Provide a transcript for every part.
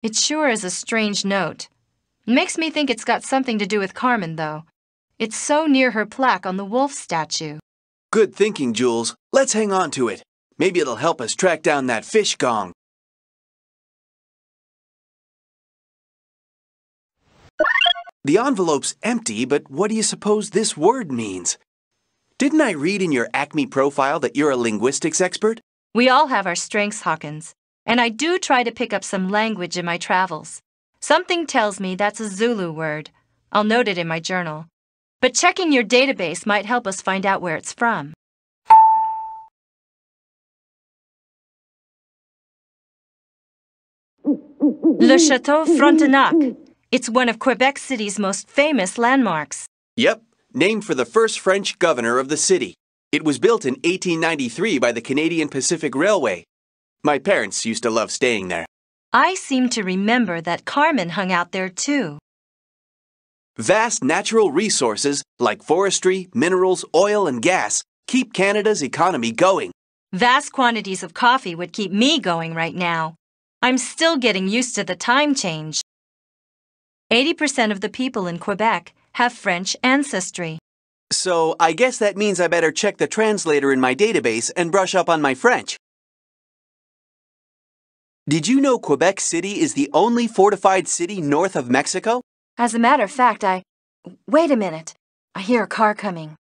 It sure is a strange note. Makes me think it's got something to do with Carmen, though. It's so near her plaque on the wolf statue. Good thinking, Jules. Let's hang on to it. Maybe it'll help us track down that fish gong. The envelope's empty, but what do you suppose this word means? Didn't I read in your Acme profile that you're a linguistics expert? We all have our strengths, Hawkins, and I do try to pick up some language in my travels. Something tells me that's a Zulu word. I'll note it in my journal. But checking your database might help us find out where it's from. Le Château Frontenac. It's one of Quebec City's most famous landmarks. Yep, named for the first French governor of the city. It was built in 1893 by the Canadian Pacific Railway. My parents used to love staying there. I seem to remember that Carmen hung out there too. Vast natural resources like forestry, minerals, oil, and gas keep Canada's economy going. Vast quantities of coffee would keep me going right now. I'm still getting used to the time change. 80% of the people in Quebec have French ancestry. So I guess that means I better check the translator in my database and brush up on my French. Did you know Quebec City is the only fortified city north of Mexico? As a matter of fact, Wait a minute. I hear a car coming.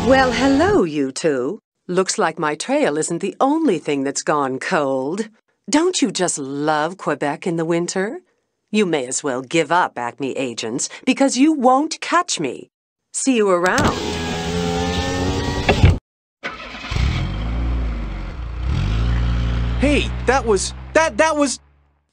Well, hello, you two. Looks like my trail isn't the only thing that's gone cold. Don't you just love Quebec in the winter? You may as well give up, Acme agents, because you won't catch me. See you around. Hey, that was...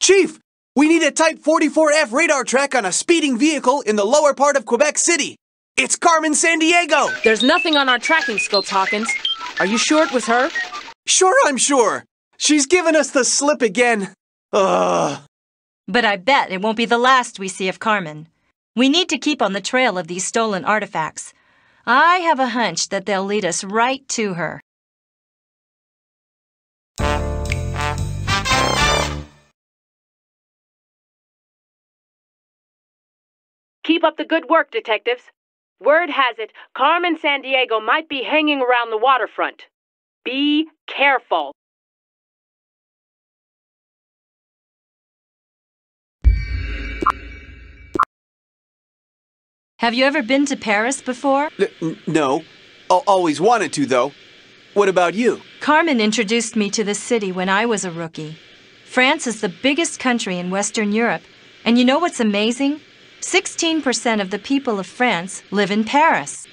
Chief! We need a Type 44F radar track on a speeding vehicle in the lower part of Quebec City. It's Carmen Sandiego! There's nothing on our tracking skills, Hawkins. Are you sure it was her? Sure, I'm sure. She's given us the slip again. Ugh. But I bet it won't be the last we see of Carmen. We need to keep on the trail of these stolen artifacts. I have a hunch that they'll lead us right to her. Keep up the good work, detectives. Word has it, Carmen Sandiego might be hanging around the waterfront. Be careful. Have you ever been to Paris before? No. Always wanted to, though. What about you? Carmen introduced me to the city when I was a rookie. France is the biggest country in Western Europe. And you know what's amazing? 16% of the people of France live in Paris.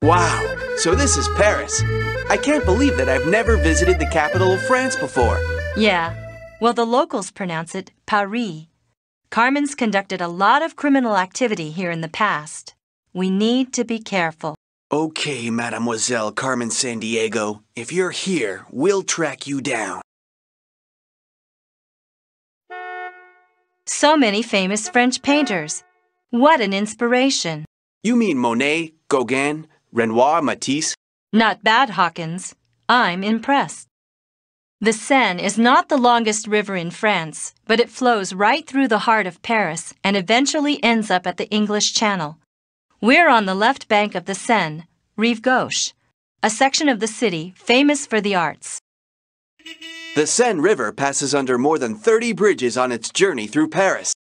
Wow, so this is Paris. I can't believe that I've never visited the capital of France before. Yeah, well, the locals pronounce it Paris. Carmen's conducted a lot of criminal activity here in the past. We need to be careful. Okay, Mademoiselle Carmen Sandiego. If you're here, we'll track you down. So many famous French painters. What an inspiration. You mean Monet, Gauguin, Renoir, Matisse? Not bad, Hawkins. I'm impressed. The Seine is not the longest river in France, but it flows right through the heart of Paris and eventually ends up at the English Channel. We're on the left bank of the Seine, Rive Gauche, a section of the city famous for the arts. The Seine River passes under more than 30 bridges on its journey through Paris.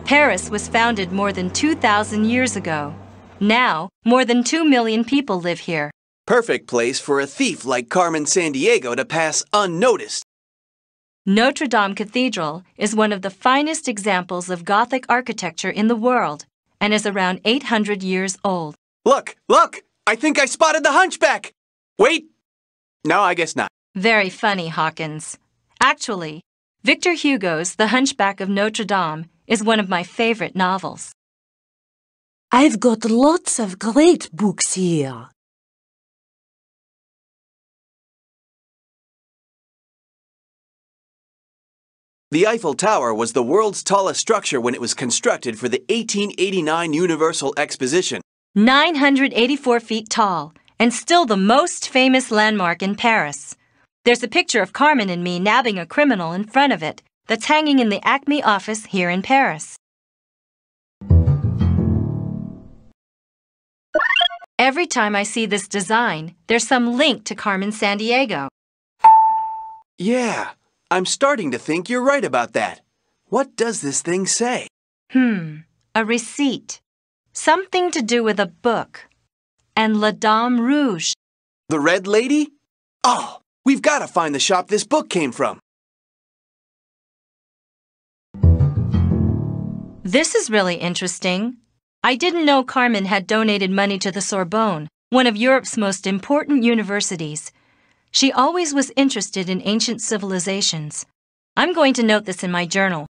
Paris was founded more than 2,000 years ago. Now, more than 2 million people live here. Perfect place for a thief like Carmen Sandiego to pass unnoticed. Notre Dame Cathedral is one of the finest examples of Gothic architecture in the world and is around 800 years old. Look! I think I spotted the hunchback! Wait! No, I guess not. Very funny, Hawkins. Actually, Victor Hugo's The Hunchback of Notre Dame is one of my favorite novels. I've got lots of great books here. The Eiffel Tower was the world's tallest structure when it was constructed for the 1889 Universal Exposition. 984 feet tall, and still the most famous landmark in Paris. There's a picture of Carmen and me nabbing a criminal in front of it that's hanging in the Acme office here in Paris. Every time I see this design, there's some link to Carmen Sandiego. Yeah, I'm starting to think you're right about that. What does this thing say? A receipt. Something to do with a book. And La Dame Rouge. The Red Lady? Oh, we've got to find the shop this book came from. This is really interesting. I didn't know Carmen had donated money to the Sorbonne, one of Europe's most important universities. She always was interested in ancient civilizations. I'm going to note this in my journal.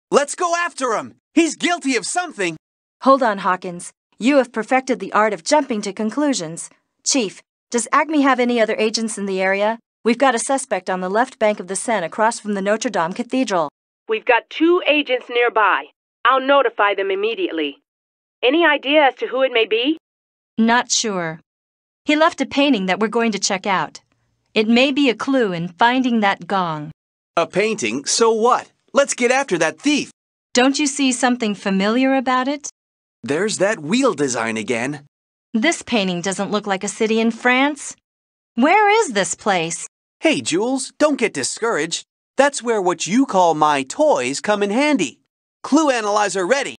Let's go after him! He's guilty of something! Hold on, Hawkins. You have perfected the art of jumping to conclusions. Chief, does Acme have any other agents in the area? We've got a suspect on the left bank of the Seine across from the Notre Dame Cathedral. We've got 2 agents nearby. I'll notify them immediately. Any idea as to who it may be? Not sure. He left a painting that we're going to check out. It may be a clue in finding that gong. A painting? So what? Let's get after that thief! Don't you see something familiar about it? There's that wheel design again. This painting doesn't look like a city in France. Where is this place? Hey, Jules, don't get discouraged. That's where what you call my toys come in handy. Clue analyzer ready.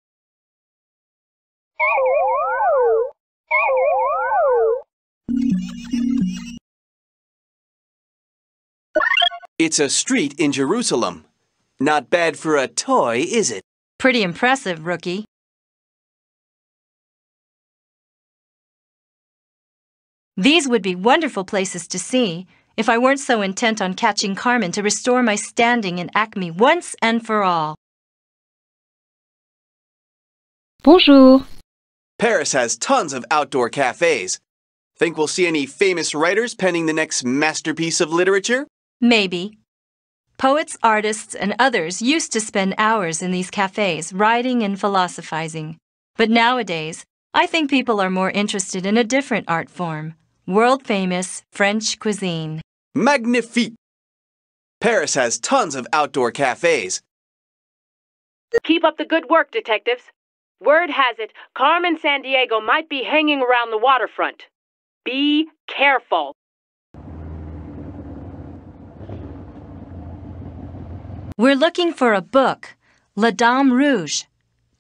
It's a street in Jerusalem. Not bad for a toy, is it? Pretty impressive, rookie. These would be wonderful places to see if I weren't so intent on catching Carmen to restore my standing in Acme once and for all. Bonjour. Paris has tons of outdoor cafes. Think we'll see any famous writers penning the next masterpiece of literature? Maybe. Poets, artists, and others used to spend hours in these cafes writing and philosophizing. But nowadays, I think people are more interested in a different art form, world-famous French cuisine. Magnifique! Paris has tons of outdoor cafes. Keep up the good work, detectives. Word has it, Carmen Sandiego might be hanging around the waterfront. Be careful. We're looking for a book, La Dame Rouge.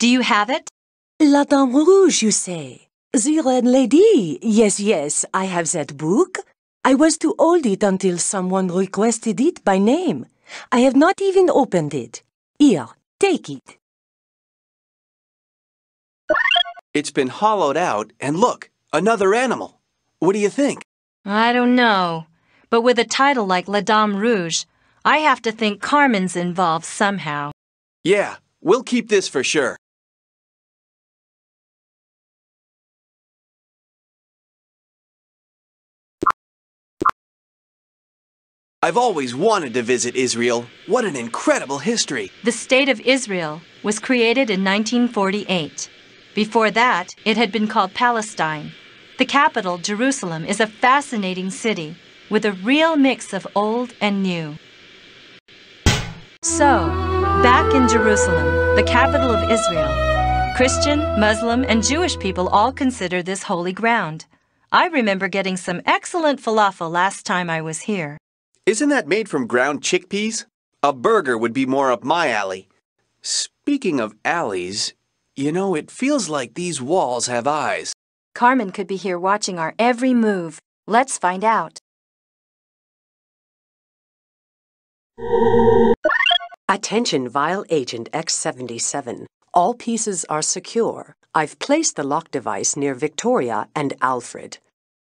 Do you have it? La Dame Rouge, you say? The Red Lady? Yes, I have that book. I was to hold it until someone requested it by name. I have not even opened it. Here, take it. It's been hollowed out, and look, another animal. What do you think? I don't know. But with a title like La Dame Rouge, I have to think Carmen's involved somehow. Yeah, we'll keep this for sure. I've always wanted to visit Israel. What an incredible history. The State of Israel was created in 1948. Before that, it had been called Palestine. The capital, Jerusalem, is a fascinating city with a real mix of old and new. So, back in Jerusalem, the capital of Israel, Christian, Muslim, and Jewish people all consider this holy ground. I remember getting some excellent falafel last time I was here. Isn't that made from ground chickpeas? A burger would be more up my alley. Speaking of alleys, you know, it feels like these walls have eyes. Carmen could be here watching our every move. Let's find out. Attention, Vile Agent X77. All pieces are secure. I've placed the lock device near Victoria and Alfred.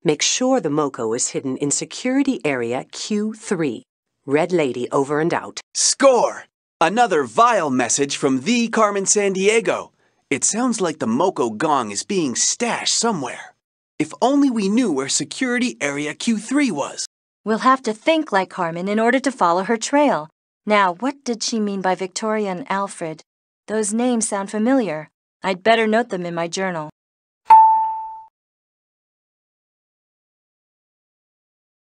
Make sure the MoCo is hidden in Security Area Q3. Red Lady over and out. Score! Another vile message from the Carmen Sandiego. It sounds like the MoCo gong is being stashed somewhere. If only we knew where Security Area Q3 was. We'll have to think like Carmen in order to follow her trail. Now, what did she mean by Victoria and Alfred? Those names sound familiar. I'd better note them in my journal.